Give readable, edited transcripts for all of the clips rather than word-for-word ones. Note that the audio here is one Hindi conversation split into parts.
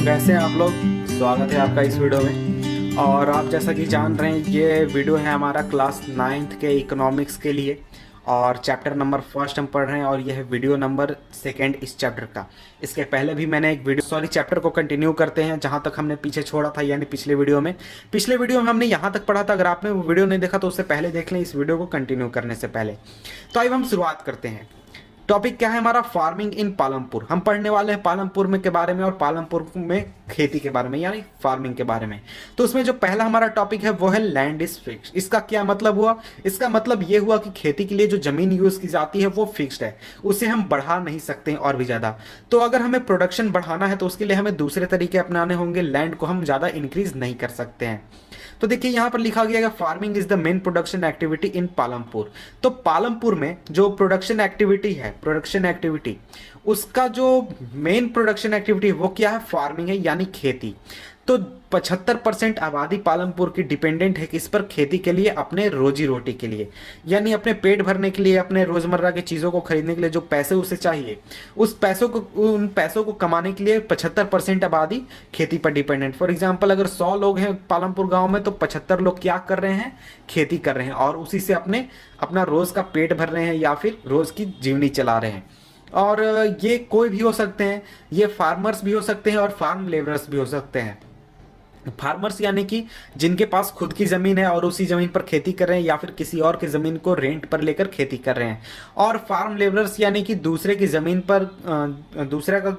कैसे हैं आप लोग। स्वागत है आपका इस वीडियो में। और आप जैसा कि जान रहे हैं ये वीडियो है हमारा क्लास 9th के इकोनॉमिक्स के लिए और चैप्टर नंबर फर्स्ट हम पढ़ रहे हैं और यह है वीडियो नंबर सेकंड इस चैप्टर का। इसके पहले भी मैंने एक वीडियो चैप्टर को कंटिन्यू करते हैं जहां तक हमने पीछे छोड़ा था, यानी पिछले वीडियो में हमने यहां तक पढ़ा था। अगर आपने वो वीडियो नहीं देखा तो उससे पहले देख लें, इस वीडियो को कंटिन्यू करने से पहले। तो अब हम शुरुआत करते हैं। टॉपिक क्या है हमारा? Farming in Palampur. हम पढ़ने वाले हैं पालमपुर में के बारे में और पालमपुर में खेती के बारे में, यानी फार्मिंग के बारे में। तो उसमें जो पहला हमारा टॉपिक है वो है लैंड इज फिक्स। इसका क्या मतलब हुआ? इसका मतलब ये हुआ कि खेती के लिए जो जमीन यूज की जाती है वो फिक्स्ड है, उसे हम बढ़ा नहीं सकते हैं और भी ज्यादा। तो अगर हमें प्रोडक्शन बढ़ाना है तो उसके लिए हमें दूसरे तरीके अपनाने होंगे, लैंड को हम ज्यादा इंक्रीज नहीं कर सकते हैं। तो देखिए यहां पर लिखा गया है farming is the main production activity in Palampur. तो पालमपुर में जो प्रोडक्शन एक्टिविटी उसका जो मेन प्रोडक्शन एक्टिविटी वो क्या है? फार्मिंग है, यानी खेती। तो 75% आबादी पालमपुर की डिपेंडेंट है किस पर? खेती के लिए, अपने रोजी रोटी के लिए, यानी अपने पेट भरने के लिए, अपने रोजमर्रा की चीजों को खरीदने के लिए जो पैसे उसे चाहिए, उन पैसों को कमाने के लिए 75% आबादी खेती पर डिपेंडेंट। फॉर एग्जाम्पल अगर 100 लोग हैं पालमपुर गांव में तो 75 लोग क्या कर रहे हैं? खेती कर रहे हैं और उसी से अपना रोज का पेट भर रहे हैं या फिर रोज की जीवनी चला रहे हैं। और ये कोई भी हो सकते हैं, ये फार्मर्स भी हो सकते हैं और फार्म लेबरर्स भी हो सकते हैं। फार्मर्स यानी कि जिनके पास खुद की जमीन है और उसी जमीन पर खेती कर रहे हैं या फिर किसी और की जमीन को रेंट पर लेकर खेती कर रहे हैं। और फार्म लेबरर्स यानी कि दूसरे की जमीन पर दूसरे का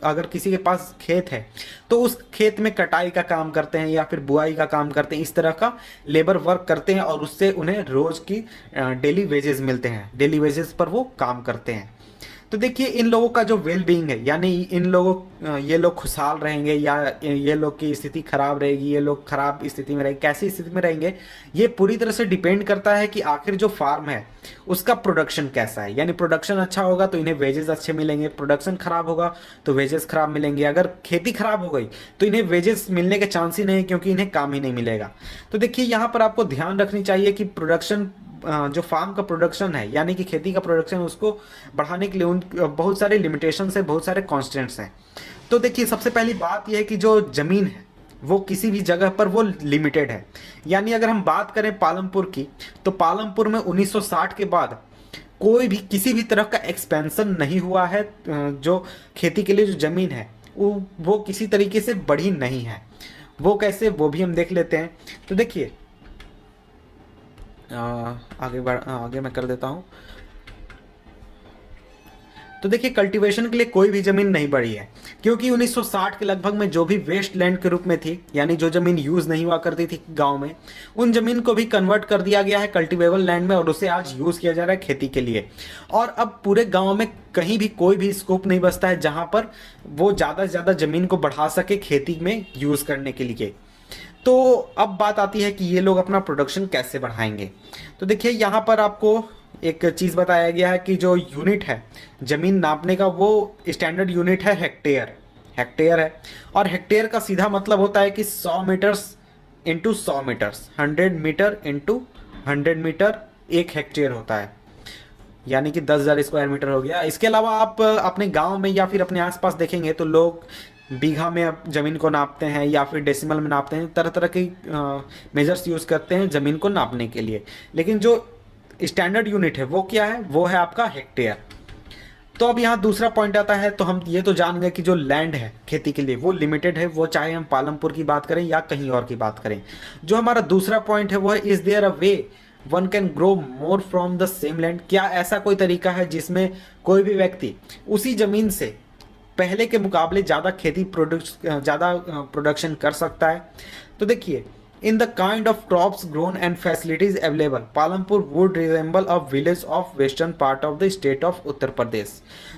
अगर किसी के पास खेत है तो उस खेत में कटाई का काम करते हैं या फिर बुआई का काम करते हैं, इस तरह का लेबर वर्क करते हैं और उससे उन्हें रोज की डेली वेजेस मिलते हैं, डेली वेजेस पर वो काम करते हैं। तो देखिए इन लोगों का जो वेल बीइंग है, यानी ये लोग खुशहाल रहेंगे या ये लोग की स्थिति खराब रहेगी, ये लोग खराब स्थिति में रहेंगे, कैसी स्थिति में रहेंगे, ये पूरी तरह से डिपेंड करता है कि आखिर जो फार्म है उसका प्रोडक्शन कैसा है। यानी प्रोडक्शन अच्छा होगा तो इन्हें वेजेस अच्छे मिलेंगे, प्रोडक्शन खराब होगा तो वेजेस खराब मिलेंगे। अगर खेती खराब हो गई तो इन्हें वेजेस मिलने के चांस ही नहीं, क्योंकि इन्हें काम ही नहीं मिलेगा। तो देखिए यहाँ पर आपको ध्यान रखनी चाहिए कि प्रोडक्शन जो फार्म का प्रोडक्शन है यानी कि खेती का प्रोडक्शन, उसको बढ़ाने के लिए उन बहुत सारे लिमिटेशंस है, बहुत सारे कॉन्स्टेंट्स हैं। तो देखिए सबसे पहली बात यह है कि जो जमीन है वो किसी भी जगह पर वो लिमिटेड है। यानी अगर हम बात करें पालमपुर की तो पालमपुर में 1960 के बाद कोई भी किसी भी तरह का एक्सपेंशन नहीं हुआ है। जो खेती के लिए जो जमीन है वो किसी तरीके से बढ़ी नहीं है। वो कैसे, वो भी हम देख लेते हैं। तो देखिए आगे मैं कर देता हूं। तो देखिए कल्टीवेशन के लिए कोई भी जमीन नहीं बढ़ी है, क्योंकि 1960 के लगभग में जो भी वेस्ट लैंड के रूप में थी, यानी जो जमीन यूज नहीं हुआ करती थी गांव में, उन जमीन को भी कन्वर्ट कर दिया गया है कल्टीवेबल लैंड में और उसे आज यूज किया जा रहा है खेती के लिए। और अब पूरे गांव में कहीं भी कोई भी स्कोप नहीं बचता है जहां पर वो ज्यादा से ज्यादा जमीन को बढ़ा सके खेती में यूज करने के लिए। तो अब बात आती है कि ये लोग अपना प्रोडक्शन कैसे बढ़ाएंगे। तो देखिए यहाँ पर आपको एक चीज़ बताया गया है कि जो यूनिट है जमीन नापने का वो स्टैंडर्ड यूनिट है हेक्टेयर है। और हेक्टेयर का सीधा मतलब होता है कि 100 metres into 100 metres, 100 metre into 100 metre एक हेक्टेयर होता है, यानी कि 10,000 स्क्वायर मीटर हो गया। इसके अलावा आप अपने गांव में या फिर अपने आसपास देखेंगे तो लोग बीघा में जमीन को नापते हैं या फिर डेसिमल में नापते हैं, तरह तरह की मेजर्स यूज करते हैं जमीन को नापने के लिए। लेकिन जो स्टैंडर्ड यूनिट है वो क्या है? वो है आपका हेक्टेयर। तो अब यहाँ दूसरा पॉइंट आता है। तो हम ये तो जान गए कि जो लैंड है खेती के लिए वो लिमिटेड है, वो चाहे हम पालमपुर की बात करें या कहीं और की बात करें। जो हमारा दूसरा पॉइंट है वो है is there a way one can grow more from the same land. क्या ऐसा कोई तरीका है जिसमें कोई भी व्यक्ति उसी जमीन से पहले के मुकाबले ज़्यादा प्रोडक्शन कर सकता है? तो देखिए in the kind of crops grown and facilities available Palampur would resemble a village of western part of the state of Uttar Pradesh.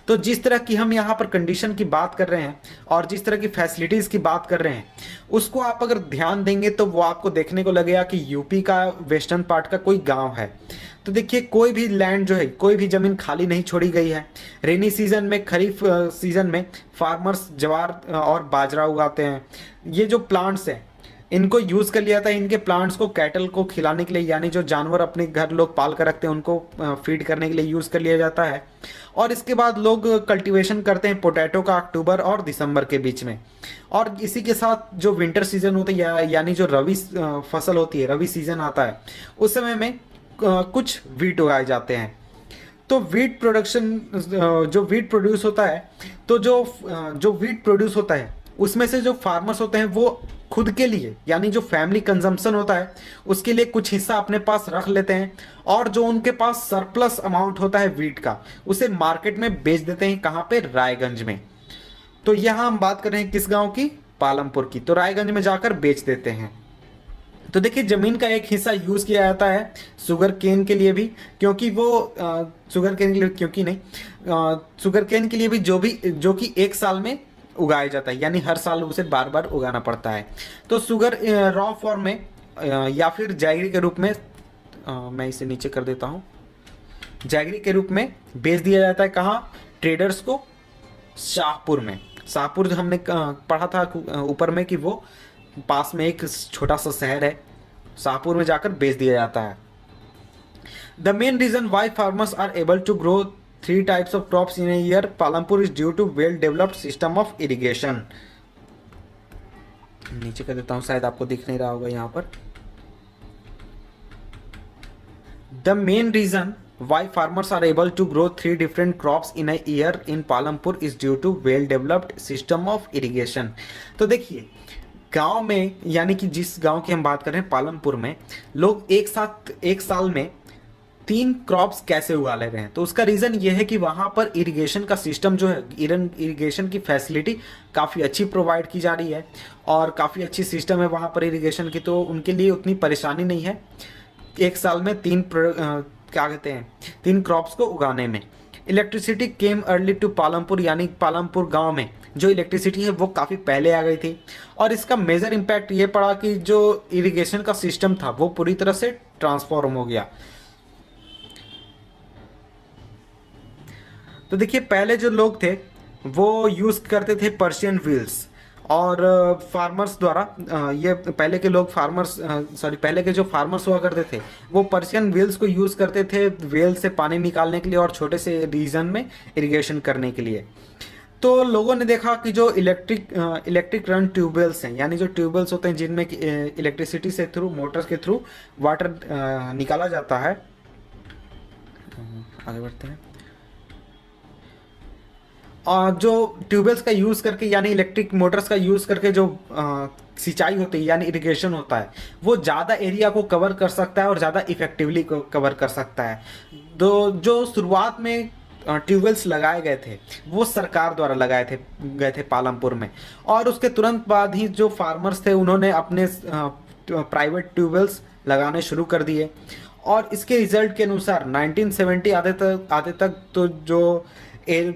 तो जिस तरह की हम यहाँ पर कंडीशन की बात कर रहे हैं और जिस तरह की फैसिलिटीज की बात कर रहे हैं, उसको आप अगर ध्यान देंगे तो वो आपको देखने को लगेगा कि यूपी का वेस्टर्न पार्ट का कोई गांव है। तो देखिए कोई भी लैंड जो है, कोई भी जमीन खाली नहीं छोड़ी गई है। रेनी सीजन में, खरीफ सीजन में फार्मर्स ज्वार और बाजरा उगाते हैं। ये जो प्लांट्स हैं इनको यूज़ कर लिया था इनके प्लांट्स को कैटल को खिलाने के लिए, यानी जो जानवर अपने घर लोग पाल कर रखते हैं उनको फीड करने के लिए यूज़ कर लिया जाता है। और इसके बाद लोग कल्टीवेशन करते हैं पोटैटो का अक्टूबर और दिसंबर के बीच में। और इसी के साथ जो विंटर सीजन होता है यानी जो रवि फसल होती है, रवि सीजन आता है, उस समय में कुछ वीट उगाए जाते हैं। तो वीट प्रोडक्शन, जो वीट प्रोड्यूस होता है, तो जो वीट प्रोड्यूस होता है उसमें से जो फार्मर्स होते हैं वो खुद के लिए, यानी जो फैमिली कंजम्पशन होता है उसके लिए कुछ हिस्सा अपने पास रख लेते हैं, और जो उनके पास सरप्लस अमाउंट होता है वीट का उसे मार्केट में बेच देते हैं। कहाँ पे? रायगंज में। तो यहाँ हम बात कर रहे हैं किस गांव की? पालमपुर की। तो रायगंज में जाकर बेच देते हैं। तो देखिए जमीन का एक हिस्सा यूज किया जाता है शुगर केन के लिए भी, क्योंकि वो शुगर केन के लिए, क्योंकि नहीं, शुगर केन के लिए भी जो कि एक साल में उगाया जाता है, यानी हर साल उसे बार बार उगाना पड़ता है। तो शुगर रॉ फॉर्म में या फिर जैगरी के रूप में, मैं इसे नीचे कर देता हूँ, जैगरी के रूप में बेच दिया जाता है। कहाँ? ट्रेडर्स को शाहपुर में। शाहपुर जो हमने पढ़ा था ऊपर में कि वो पास में एक छोटा सा शहर है, शाहपुर में जाकर बेच दिया जाता है। The main reason why farmers are able to grow 3 types of crops in a year Palampur is due to well developed system of irrigation. नीचे कर देता हूँ, शायद आपको दिख नहीं रहा होगा यहाँ पर। The main reason why farmers are able to grow 3 different crops in a year in Palampur is due to well developed system of irrigation। तो देखिए गांव में, यानी कि जिस गांव की हम बात कर रहे हैं पालमपुर में, लोग एक साल में 3 क्रॉप्स कैसे उगा ले रहे हैं? तो उसका रीज़न ये है कि वहाँ पर इरिगेशन का सिस्टम जो है, इरिगेशन की फैसिलिटी काफ़ी अच्छी प्रोवाइड की जा रही है और काफ़ी अच्छी सिस्टम है वहाँ पर इरिगेशन की, तो उनके लिए उतनी परेशानी नहीं है एक साल में 3 क्रॉप्स को उगाने में। Electricity came early to Palampur, यानी पालमपुर गांव में जो इलेक्ट्रिसिटी है वो काफ़ी पहले आ गई थी, और इसका मेजर इम्पैक्ट ये पड़ा कि जो इरिगेशन का सिस्टम था वो पूरी तरह से ट्रांसफॉर्म हो गया। तो देखिए पहले जो लोग थे वो यूज़ करते थे पर्शियन व्हील्स, और फार्मर्स द्वारा ये पहले के लोग पहले के जो फार्मर्स हुआ करते थे वो पर्शियन व्हील्स को यूज़ करते थे वेल से पानी निकालने के लिए और छोटे से रीजन में इरिगेशन करने के लिए। तो लोगों ने देखा कि जो इलेक्ट्रिक रन ट्यूबवेल्स हैं, यानी जो ट्यूबवेल्स होते हैं जिनमें इलेक्ट्रिसिटी से थ्रू मोटर्स के थ्रू वाटर निकाला जाता है। आगे बढ़ते हैं। जो ट्यूबवेल्स का यूज़ करके, यानी इलेक्ट्रिक मोटर्स का यूज़ करके जो सिंचाई होती है यानी इरिगेशन होता है, वो ज़्यादा एरिया को कवर कर सकता है और ज़्यादा इफेक्टिवली कवर कर सकता है। तो जो शुरुआत में ट्यूबवेल्स लगाए गए थे वो सरकार द्वारा गए थे पालमपुर में, और उसके तुरंत बाद ही जो फार्मर्स थे उन्होंने अपने प्राइवेट ट्यूबवेल्स लगाने शुरू कर दिए, और इसके रिजल्ट के अनुसार 1970 आधे तक तो जो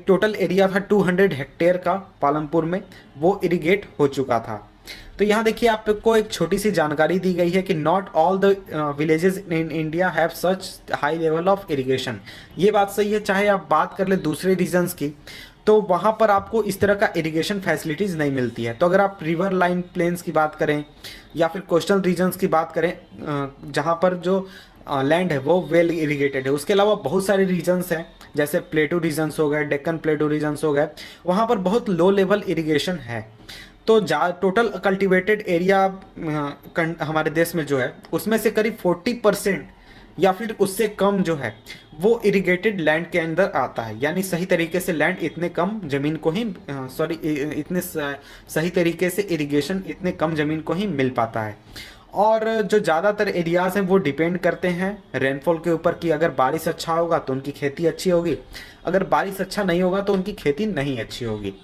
टोटल एरिया था 200 हेक्टेयर का पालमपुर में, वो इरिगेट हो चुका था। तो यहाँ देखिए आपको एक छोटी सी जानकारी दी गई है कि not all the villages in India have such high level of irrigation. ये बात सही है, चाहे आप बात कर ले दूसरे रीजन्स की, तो वहाँ पर आपको इस तरह का इरिगेशन फैसिलिटीज़ नहीं मिलती है। तो अगर आप रिवर लाइन प्लेन्स की बात करें या फिर कोस्टल रीजन्स की बात करें जहाँ पर जो लैंड है वो वेल इरिगेटेड है, उसके अलावा बहुत सारे रीजन्स हैं जैसे प्लेटू रीजन्स हो गए, डेक्कन प्लेटू रीजन्स हो गए, वहाँ पर बहुत लो लेवल इरिगेशन है। तो टोटल कल्टिवेटेड एरिया हमारे देश में जो है उसमें से करीब 40% या फिर उससे कम जो है वो इरिगेटेड लैंड के अंदर आता है, यानी सही तरीके से लैंड इतने कम ज़मीन को ही इतने सही तरीके से इरिगेशन इतने कम ज़मीन को ही मिल पाता है। और जो ज़्यादातर एरियाज़ हैं वो डिपेंड करते हैं रेनफॉल के ऊपर कि अगर बारिश अच्छा होगा तो उनकी खेती अच्छी होगी, अगर बारिश अच्छा नहीं होगा तो उनकी खेती नहीं अच्छी होगी।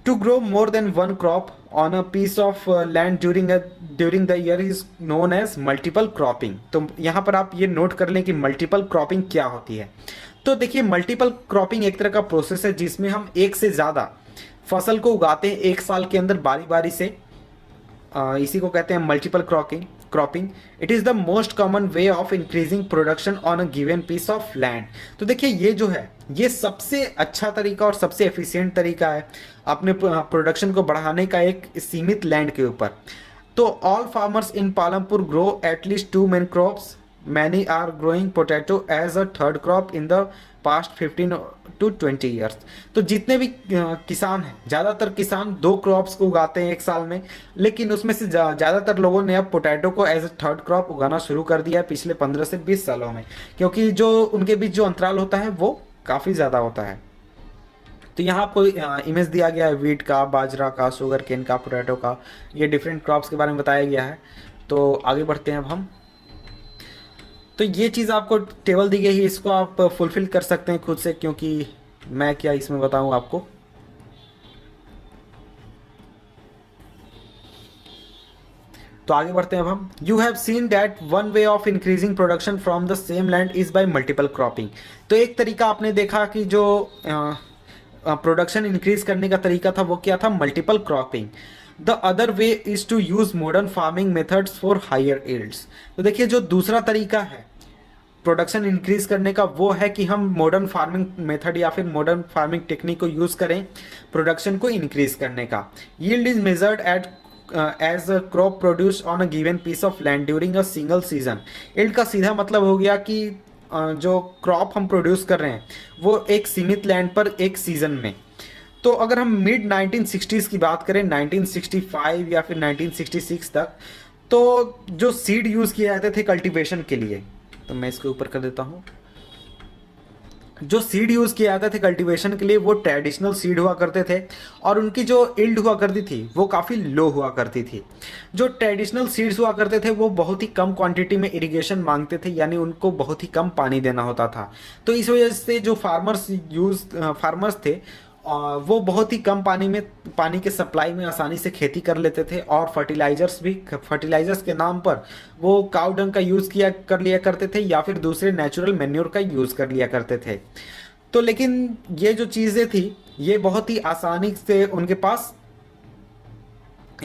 To grow more than one crop on a piece of land during the year is known as multiple cropping. तो यहाँ पर आप ये नोट कर लें कि मल्टीपल क्रॉपिंग क्या होती है। तो देखिए मल्टीपल क्रॉपिंग एक तरह का प्रोसेस है जिसमें हम एक से ज़्यादा फसल को उगाते हैं एक साल के अंदर बारी बारी से। इसी को कहते हैं multiple cropping. It is the most common way of increasing production on a given piece of land. तो देखिए ये जो है ये सबसे अच्छा तरीका और सबसे एफिशिएंट तरीका है अपने प्रोडक्शन को बढ़ाने का एक सीमित लैंड के ऊपर। तो all farmers in Palampur grow at least 2 main crops, many are growing potato as a third crop in the past 15 to 20 years. तो जितने भी किसान हैं, ज़्यादातर किसान 2 क्रॉप्स को उगाते हैं एक साल में, लेकिन उसमें से ज़्यादातर लोगों ने अब पोटैटो को एज अ थर्ड क्रॉप उगाना शुरू कर दिया है पिछले 15 से 20 सालों में, क्योंकि जो उनके बीच जो अंतराल होता है वो काफ़ी ज़्यादा होता है। तो यहाँ आपको इमेज दिया गया है वीट का, बाजरा का, शुगर केन का, पोटैटो का, ये डिफरेंट क्रॉप्स के बारे में बताया गया है। तो आगे बढ़ते हैं अब हम। तो ये चीज़ आपको टेबल दी गई है, इसको आप फुलफिल कर सकते हैं खुद से, क्योंकि मैं क्या इसमें बताऊं आपको। तो आगे बढ़ते हैं अब हम। You have seen that one way of increasing production from the same land is by multiple cropping. तो एक तरीका आपने देखा कि जो प्रोडक्शन इंक्रीज करने का तरीका था वो क्या था, multiple cropping. The other way is to use modern farming methods for higher yields. तो देखिए जो दूसरा तरीका है प्रोडक्शन इंक्रीज करने का वो है कि हम मॉडर्न फार्मिंग मेथड या फिर मॉडर्न फार्मिंग टेक्निक को यूज करें प्रोडक्शन को इंक्रीज करने का। Yield is measured at as a crop produce on a given piece of land during a single season. Yield का सीधा मतलब हो गया कि जो क्रॉप हम प्रोड्यूस कर रहे हैं वो एक सीमित लैंड पर एक सीजन में। तो अगर हम मिड 1960s की बात करें, 1965 या फिर 1966 तक, तो जो सीड यूज़ किए जाते थे कल्टीवेशन के लिए, तो मैं इसके ऊपर कर देता हूँ, जो सीड यूज़ किए जाते थे कल्टीवेशन के लिए वो ट्रेडिशनल सीड हुआ करते थे और उनकी जो यील्ड हुआ करती थी वो काफ़ी लो हुआ करती थी। जो ट्रेडिशनल सीड्स हुआ करते थे वो बहुत ही कम क्वांटिटी में इरिगेशन मांगते थे, यानी उनको बहुत ही कम पानी देना होता था। तो इस वजह से जो फार्मर्स थे वो बहुत ही कम पानी के सप्लाई में आसानी से खेती कर लेते थे, और फर्टिलाइजर्स के नाम पर वो काउ डंग का यूज़ कर लिया करते थे या फिर दूसरे नेचुरल मैन्योर का यूज़ कर लिया करते थे। तो लेकिन ये जो चीज़ें थी ये बहुत ही आसानी से उनके पास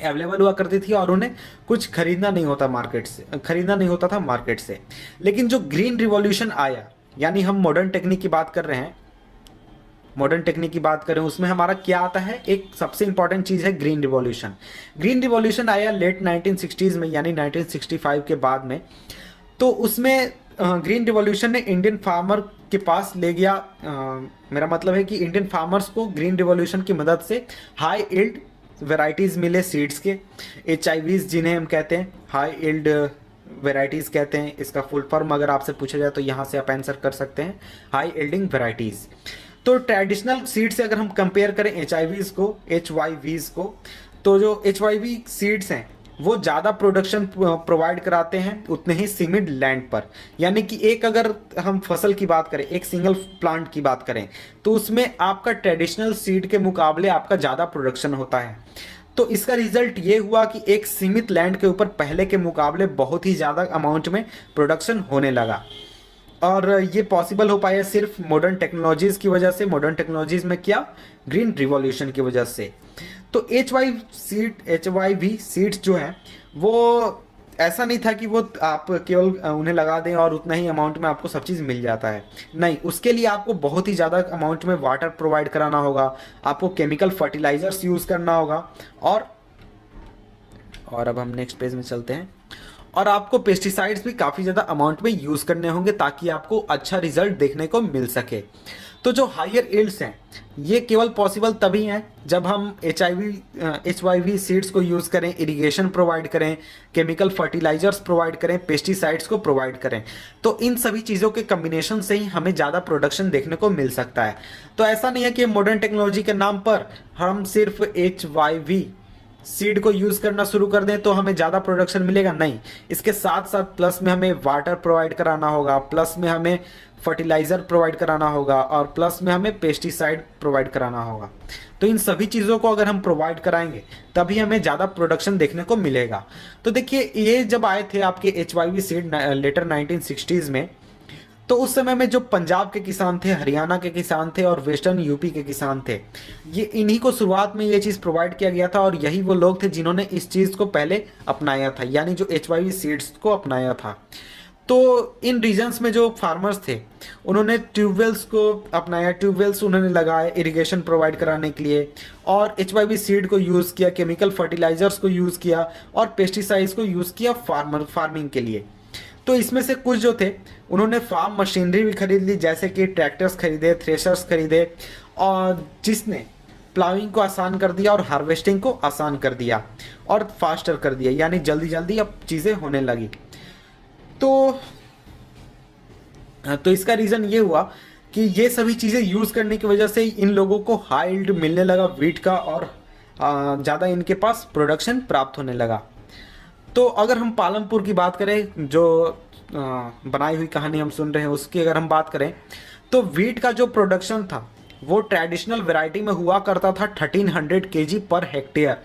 अवेलेबल हुआ करती थी और उन्हें कुछ खरीदना नहीं होता था मार्केट से। लेकिन जो ग्रीन रिवॉल्यूशन आया, यानी हम मॉडर्न टेक्निक की बात कर रहे हैं, मॉडर्न टेक्निक की बात करें उसमें हमारा क्या आता है, एक सबसे इंपॉर्टेंट चीज़ है ग्रीन रिवॉल्यूशन। ग्रीन रिवॉल्यूशन आया लेट 1960s में, यानी 1965 के बाद में। तो उसमें ग्रीन रिवॉल्यूशन ने इंडियन फार्मर के पास ले गया, मेरा मतलब है कि इंडियन फार्मर्स को ग्रीन रिवॉल्यूशन की मदद से हाई यील्ड वेराइटीज़ मिले सीड्स के, HIVs जिन्हें हम कहते हैं, हाई यील्ड वेराइटीज़ कहते हैं। इसका फुल फॉर्म अगर आपसे पूछा जाए तो यहाँ से आप आंसर कर सकते हैं, हाई यील्डिंग वेराइटीज़। तो ट्रेडिशनल सीड से अगर हम कंपेयर करें HYVs को, तो जो HYV सीड्स हैं वो ज़्यादा प्रोडक्शन प्रोवाइड कराते हैं उतने ही सीमित लैंड पर। यानी कि एक अगर हम फसल की बात करें, एक सिंगल प्लांट की बात करें, तो उसमें आपका ट्रेडिशनल सीड के मुकाबले आपका ज़्यादा प्रोडक्शन होता है। तो इसका रिजल्ट ये हुआ कि एक सीमित लैंड के ऊपर पहले के मुकाबले बहुत ही ज़्यादा अमाउंट में प्रोडक्शन होने लगा, और ये पॉसिबल हो पाया सिर्फ मॉडर्न टेक्नोलॉजीज़ की वजह से। मॉडर्न टेक्नोलॉजीज़ में क्या, ग्रीन रिवॉल्यूशन की वजह से। तो HYV सीड्स जो हैं वो ऐसा नहीं था कि वो आप केवल उन्हें लगा दें और उतना ही अमाउंट में आपको सब चीज़ मिल जाता है, नहीं, उसके लिए आपको बहुत ही ज़्यादा अमाउंट में वाटर प्रोवाइड कराना होगा, आपको केमिकल फर्टिलाइजर्स यूज़ करना होगा, और अब हम नेक्स्ट पेज में चलते हैं, और आपको पेस्टिसाइड्स भी काफ़ी ज़्यादा अमाउंट में यूज़ करने होंगे ताकि आपको अच्छा रिजल्ट देखने को मिल सके। तो जो हायर यील्ड्स हैं ये केवल पॉसिबल तभी हैं जब हम HYV सीड्स को यूज़ करें, इरिगेशन प्रोवाइड करें, केमिकल फर्टिलाइजर्स प्रोवाइड करें, पेस्टिसाइड्स को प्रोवाइड करें। तो इन सभी चीज़ों के कम्बिनेशन से ही हमें ज़्यादा प्रोडक्शन देखने को मिल सकता है। तो ऐसा नहीं है कि मॉडर्न टेक्नोलॉजी के नाम पर हम सिर्फ HYV सीड को यूज़ करना शुरू कर दें तो हमें ज़्यादा प्रोडक्शन मिलेगा, नहीं। इसके साथ साथ प्लस में हमें वाटर प्रोवाइड कराना होगा, प्लस में हमें फर्टिलाइज़र प्रोवाइड कराना होगा, और प्लस में हमें पेस्टिसाइड प्रोवाइड कराना होगा। तो इन सभी चीज़ों को अगर हम प्रोवाइड कराएंगे तभी हमें ज़्यादा प्रोडक्शन देखने को मिलेगा। तो देखिए ये जब आए थे आपके HYV सीड लेटर 1960s में, तो उस समय में जो पंजाब के किसान थे, हरियाणा के किसान थे और वेस्टर्न यूपी के किसान थे, ये इन्हीं को शुरुआत में ये चीज़ प्रोवाइड किया गया था, और यही वो लोग थे जिन्होंने इस चीज़ को पहले अपनाया था, यानी जो HYV सीड्स को अपनाया था। तो इन रीजन्स में जो फार्मर्स थे उन्होंने ट्यूबवेल्स को अपनाया, ट्यूबवेल्स उन्होंने लगाए इरिगेशन प्रोवाइड कराने के लिए, और HYV सीड को यूज़ किया, केमिकल फर्टिलाइजर्स को यूज़ किया और पेस्टिसाइड्स को यूज़ किया फार्मिंग के लिए। तो इसमें से कुछ जो थे उन्होंने फार्म मशीनरी भी खरीद ली, जैसे कि ट्रैक्टर्स खरीदे, थ्रेशर्स खरीदे, और जिसने प्लाविंग को आसान कर दिया और हार्वेस्टिंग को आसान कर दिया और फास्टर कर दिया, यानी जल्दी जल्दी अब चीज़ें होने लगी। तो इसका रीज़न ये हुआ कि ये सभी चीज़ें यूज़ करने की वजह से इन लोगों को हाई यील्ड मिलने लगा वीट का, और ज़्यादा इनके पास प्रोडक्शन प्राप्त होने लगा। तो अगर हम पालमपुर की बात करें, जो बनाई हुई कहानी हम सुन रहे हैं उसकी अगर हम बात करें, तो वीट का जो प्रोडक्शन था वो ट्रेडिशनल वैरायटी में हुआ करता था 1300 केजी पर हेक्टेयर,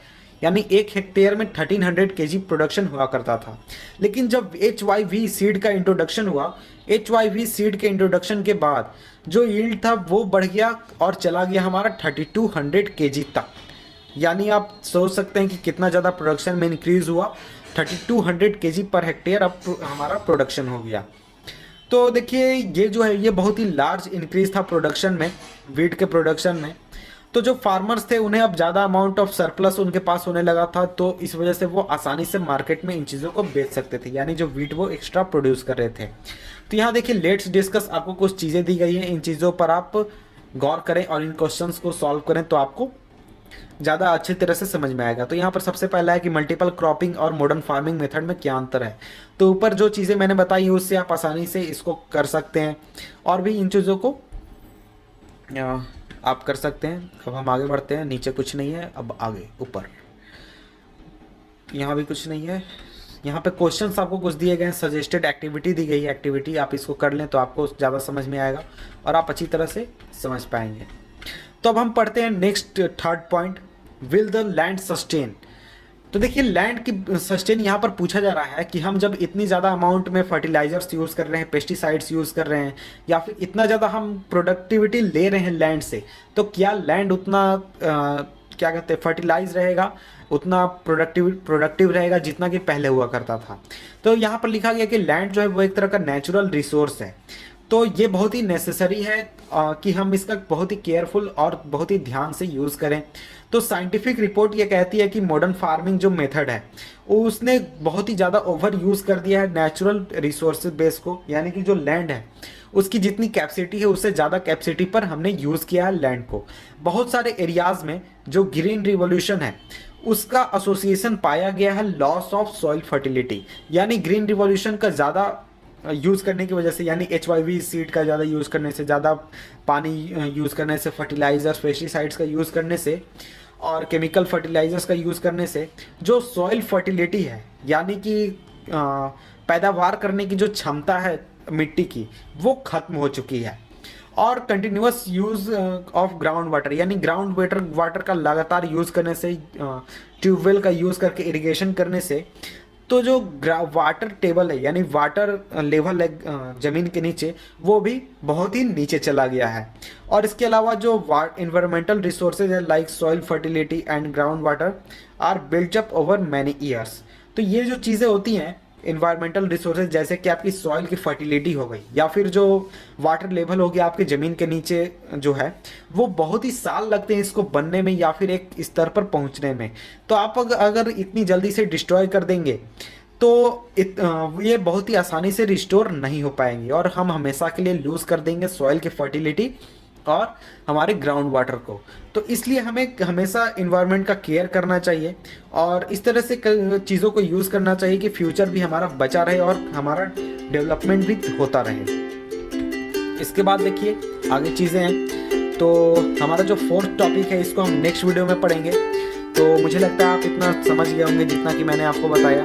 यानी एक हेक्टेयर में 1300 केजी प्रोडक्शन हुआ करता था। लेकिन जब HYV सीड का इंट्रोडक्शन हुआ, HYV सीड के इंट्रोडक्शन के बाद जो यील्ड था वो बढ़ गया और चला गया हमारा 3200 केजी तक। यानी आप सोच सकते हैं कि कितना ज़्यादा प्रोडक्शन में इंक्रीज़ हुआ, 3200 केजी पर हेक्टेयर अब हमारा प्रोडक्शन हो गया। तो देखिए ये जो है ये बहुत ही लार्ज इंक्रीज था प्रोडक्शन में, वीट के प्रोडक्शन में। तो जो फार्मर्स थे उन्हें अब ज़्यादा अमाउंट ऑफ सरप्लस उनके पास होने लगा था, तो इस वजह से वो आसानी से मार्केट में इन चीज़ों को बेच सकते थे, यानी जो वीट वो एक्स्ट्रा प्रोड्यूस कर रहे थे। तो यहाँ देखिए लेट्स डिस्कस, आपको कुछ चीज़ें दी गई हैं, इन चीज़ों पर आप गौर करें और इन क्वेश्चंस को सॉल्व करें तो आपको ज़्यादा अच्छी तरह से समझ में आएगा। तो यहाँ पर सबसे पहला है कि मल्टीपल क्रॉपिंग और मॉडर्न फार्मिंग मेथड में क्या अंतर है। तो ऊपर जो चीज़ें मैंने बताई है उससे आप आसानी से इसको कर सकते हैं, और भी इन चीज़ों को आप कर सकते हैं। अब हम आगे बढ़ते हैं, नीचे कुछ नहीं है, अब आगे ऊपर यहाँ भी कुछ नहीं है। यहाँ पे क्वेश्चंस आपको कुछ दिए गए हैं, सजेस्टेड एक्टिविटी दी गई है, एक्टिविटी आप इसको कर लें तो आपको ज़्यादा समझ में आएगा और आप अच्छी तरह से समझ पाएंगे। तो अब हम पढ़ते हैं next third point, will the land sustain. तो देखिए लैंड की सस्टेन यहाँ पर पूछा जा रहा है कि हम जब इतनी ज़्यादा अमाउंट में फर्टिलाइजर्स यूज़ कर रहे हैं, पेस्टिसाइड्स यूज़ कर रहे हैं, या फिर इतना ज़्यादा हम प्रोडक्टिविटी ले रहे हैं लैंड से, तो क्या लैंड उतना क्या कहते हैं फर्टिलाइज रहेगा, उतना प्रोडक्टिव रहेगा जितना कि पहले हुआ करता था। तो यहाँ पर लिखा गया कि लैंड जो है वो एक तरह का नेचुरल रिसोर्स है, तो ये बहुत ही नेसेसरी है कि हम इसका बहुत ही केयरफुल और बहुत ही ध्यान से यूज़ करें। तो साइंटिफिक रिपोर्ट ये कहती है कि मॉडर्न फार्मिंग जो मेथड है उसने बहुत ही ज़्यादा ओवर यूज़ कर दिया है नेचुरल रिसोर्सेज बेस को, यानी कि जो लैंड है उसकी जितनी कैपेसिटी है उससे ज़्यादा कैपेसिटी पर हमने यूज़ किया है लैंड को। बहुत सारे एरियाज़ में जो ग्रीन रिवॉल्यूशन है उसका एसोसिएशन पाया गया है लॉस ऑफ सॉइल फर्टिलिटी, यानी ग्रीन रिवॉल्यूशन का ज़्यादा यूज़ करने की वजह से, यानी HYV सीड का ज़्यादा यूज़ करने से, ज़्यादा पानी यूज़ करने से, फर्टिलाइजर्स पेस्टिसाइड्स का यूज़ करने से और केमिकल फर्टिलाइजर्स का यूज़ करने से जो सॉइल फर्टिलिटी है, यानी कि पैदावार करने की जो क्षमता है मिट्टी की, वो ख़त्म हो चुकी है। और continuous use of ground water, यानी ग्राउंड वाटर का लगातार यूज़ करने से, ट्यूबवेल का यूज़ करके इरिगेशन करने से, तो जो वाटर टेबल है यानी वाटर लेवल है ज़मीन के नीचे, वो भी बहुत ही नीचे चला गया है। और इसके अलावा जो इन्वायरमेंटल रिसोर्सेज है like soil fertility and ground water are built up over many years. तो ये जो चीज़ें होती हैं इन्वायरमेंटल रिसोर्सेज, जैसे कि आपकी सॉइल की फर्टिलिटी हो गई या फिर जो वाटर लेवल हो गया आपके ज़मीन के नीचे जो है, वो बहुत ही साल लगते हैं इसको बनने में या फिर एक स्तर पर पहुंचने में। तो आप अगर इतनी जल्दी से डिस्ट्रॉय कर देंगे तो ये बहुत ही आसानी से रिस्टोर नहीं हो पाएंगे और हम हमेशा के लिए लूज़ कर देंगे सॉइल की फर्टिलिटी और हमारे ग्राउंड वाटर को। तो इसलिए हमें हमेशा इन्वायरमेंट का केयर करना चाहिए और इस तरह से चीज़ों को यूज़ करना चाहिए कि फ्यूचर भी हमारा बचा रहे और हमारा डेवलपमेंट भी होता रहे। इसके बाद देखिए आगे चीज़ें हैं, तो हमारा जो फोर्थ टॉपिक है इसको हम नेक्स्ट वीडियो में पढ़ेंगे। तो मुझे लगता है आप इतना समझ गए होंगे जितना कि मैंने आपको बताया।